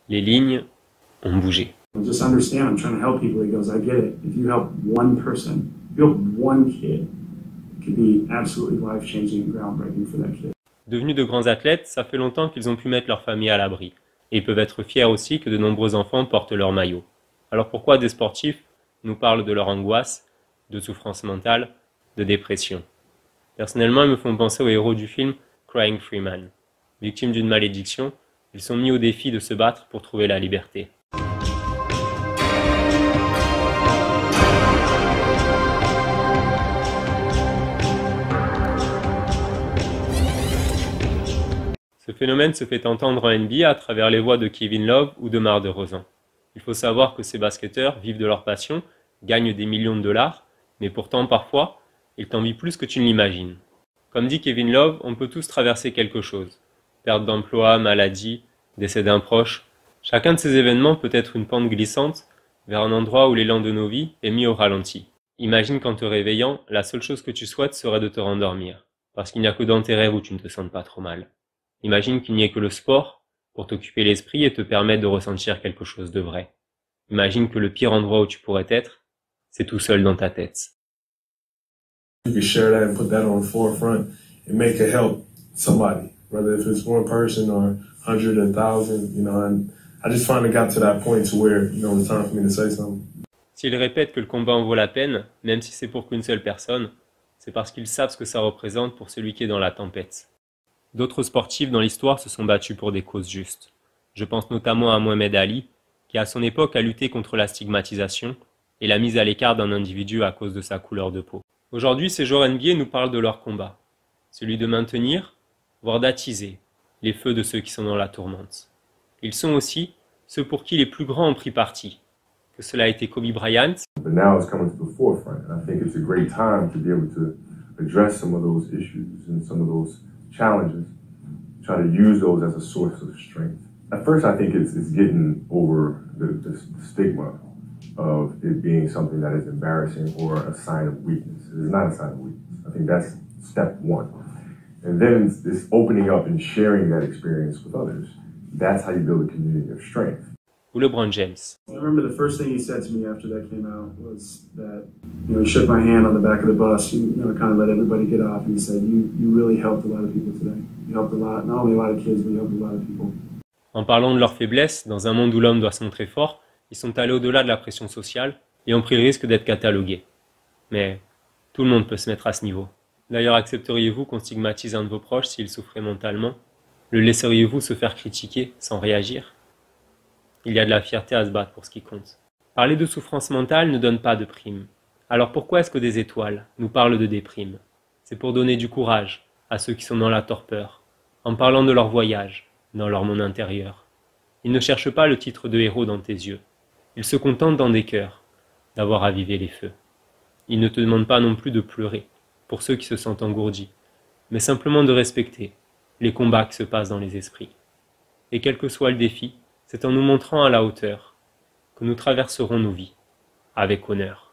Les lignes ont bougé. Just understand, I'm trying to help people. He goes, I get it. If you help one person, if you help one kid, it could be absolutely life-changing and groundbreaking for that kid. Devenus de grands athlètes, ça fait longtemps qu'ils ont pu mettre leur famille à l'abri. Et ils peuvent être fiers aussi que de nombreux enfants portent leur maillot. Alors pourquoi des sportifs nous parlent de leur angoisse, de souffrance mentale, de dépression? Personnellement, ils me font penser aux héros du film Crying Freeman. Victimes d'une malédiction, ils sont mis au défi de se battre pour trouver la liberté. Ce phénomène se fait entendre en NBA à travers les voix de Kevin Love ou de Mar DeRozan. Il faut savoir que ces basketteurs vivent de leur passion, gagnent des millions de dollars, mais pourtant parfois, ils t'envient plus que tu ne l'imagines. Comme dit Kevin Love, on peut tous traverser quelque chose. Perte d'emploi, maladie, décès d'un proche. Chacun de ces événements peut être une pente glissante vers un endroit où l'élan de nos vies est mis au ralenti. Imagine qu'en te réveillant, la seule chose que tu souhaites serait de te rendormir, parce qu'il n'y a que dans tes rêves où tu ne te sens pas trop mal. Imagine qu'il n'y ait que le sport pour t'occuper l'esprit et te permettre de ressentir quelque chose de vrai. Imagine que le pire endroit où tu pourrais être, c'est tout seul dans ta tête. You can share that and put that on the forefront and make it help somebody, whether if it's one person or 100 or 1,000, you know, and I just finally got to that point to where, you know, it's time for me to say something. S'ils répètent que le combat en vaut la peine, même si c'est pour qu'une seule personne, c'est parce qu'ils savent ce que ça représente pour celui qui est dans la tempête. D'autres sportifs dans l'histoire se sont battus pour des causes justes. Je pense notamment à Mohamed Ali, qui à son époque a lutté contre la stigmatisation et la mise à l'écart d'un individu à cause de sa couleur de peau. Aujourd'hui, ces joueurs NBA nous parlent de leur combat, celui de maintenir, voire d'attiser, les feux de ceux qui sont dans la tourmente. Ils sont aussi ceux pour qui les plus grands ont pris parti, que cela a été Kobe Bryant, But now it's coming to the forefront, and I think it's a great time to be able to address some of those issues and some of those challenges, try to use those as a source of strength. At first, I think it's getting over the stigma of it being something that is embarrassing or a sign of weakness. It is not a sign of weakness. I think that's step one. And then it's opening up and sharing that experience with others. That's how you build a community of strength. ou LeBron James. I remember the first thing he said to me after that came out was that, he shook my hand on the back of the bus, kind of let everybody get off, and he said, you really helped a lot of people today. You helped a lot, not only a lot of kids, but you helped a lot of people. En parlant de leurs faiblesses, dans un monde où l'homme doit se montrer fort, ils sont allés au-delà de la pression sociale et ont pris le risque d'être catalogués. Mais tout le monde peut se mettre à ce niveau. D'ailleurs, accepteriez-vous qu'on stigmatise un de vos proches s'il souffrait mentalement? Le laisseriez-vous se faire critiquer sans réagir? Il y a de la fierté à se battre pour ce qui compte. Parler de souffrance mentale ne donne pas de prime. Alors pourquoi est-ce que des étoiles nous parlent de déprime? C'est pour donner du courage à ceux qui sont dans la torpeur, en parlant de leur voyage, dans leur monde intérieur. Ils ne cherchent pas le titre de héros dans tes yeux. Ils se contentent dans des cœurs d'avoir ravivé les feux. Ils ne te demandent pas non plus de pleurer, pour ceux qui se sentent engourdis, mais simplement de respecter les combats qui se passent dans les esprits. Et quel que soit le défi, c'est en nous montrant à la hauteur que nous traverserons nos vies avec honneur.